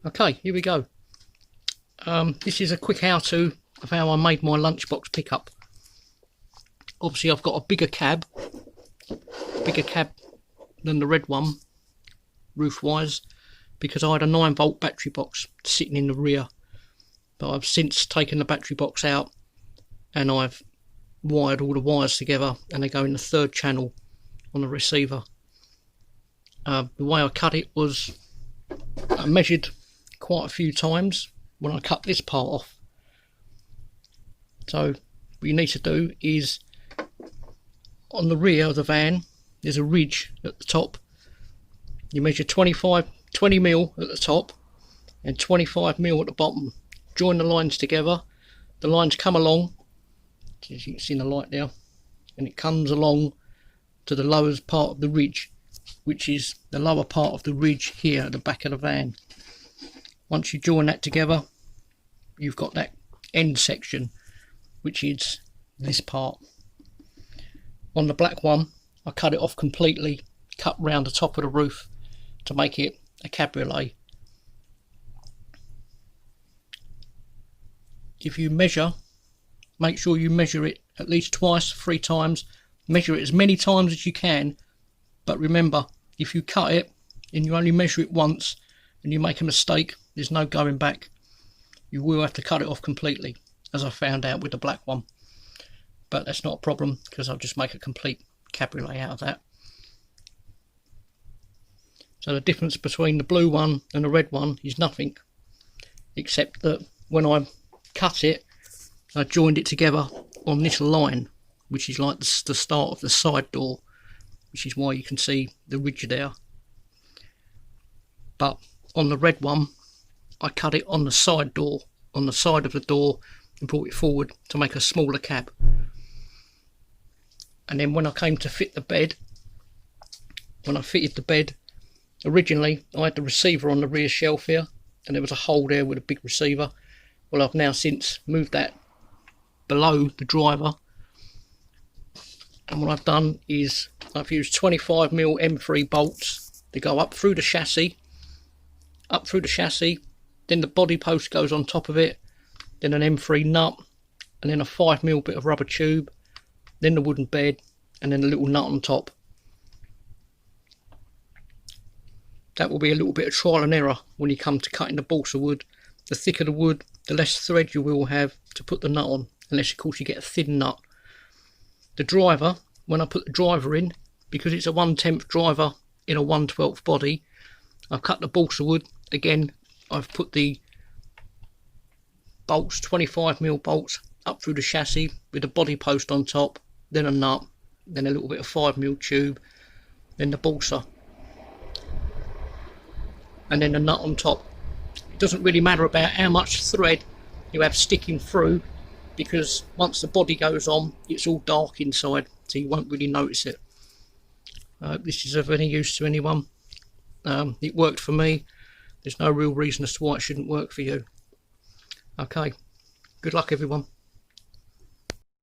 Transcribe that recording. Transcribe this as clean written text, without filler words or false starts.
Okay, here we go. This is a quick how-to of how I made my lunchbox pickup. Obviously I've got a bigger cab than the red one, roof wise, because I had a 9-volt battery box sitting in the rear, but I've since taken the battery box out and I've wired all the wires together and they go in the 3rd channel on the receiver. The way I cut it was I measured quite a few times when I cut this part off. So what you need to do is, on the rear of the van there's a ridge at the top. You measure 20 mil at the top and 25 mil at the bottom. Join the lines together. The lines come along, as you can see in the light there, and it comes along to the lowest part of the ridge, which is the lower part of the ridge here at the back of the van. Once you join that together, you've got that end section, which is this part. On the black one, I cut it off completely, cut round the top of the roof to make it a cabriolet. If you measure, make sure you measure it at least twice, 3 times. Measure it as many times as you can, but remember, if you cut it and you only measure it once and you make a mistake, there's no going back. You will have to cut it off completely, as I found out with the black one. But that's not a problem, because I'll just make a complete cabriolet out of that. So the difference between the blue one and the red one is nothing, except that when I cut it, I joined it together on this line, which is like the start of the side door, which is why you can see the ridge there. But on the red one, I cut it on the side door, on the side of the door, and brought it forward to make a smaller cab. And then when I came to fit the bed, when I fitted the bed, originally I had the receiver on the rear shelf here, and there was a hole there with a big receiver. Well, I've now since moved that below the driver, and what I've done is I've used 25 mil M3 bolts to go up through the chassis, then the body post goes on top of it, then an M3 nut, and then a 5 mil bit of rubber tube, then the wooden bed, and then a little nut on top. That will be a little bit of trial and error when you come to cutting the balsa wood. The thicker the wood, the less thread you will have to put the nut on, unless of course you get a thin nut. The driver, when I put the driver in, because it's a 1/10 driver in a 1/12 body, I've cut the balsa wood. Again, I've put the bolts, 25 mil bolts, up through the chassis with the body post on top, then a nut, then a little bit of 5 mil tube, then the balsa, and then the nut on top. It doesn't really matter about how much thread you have sticking through, because once the body goes on, it's all dark inside, so you won't really notice it. I hope this is of any use to anyone. It worked for me. There's no real reason as to why it shouldn't work for you. Okay, good luck everyone.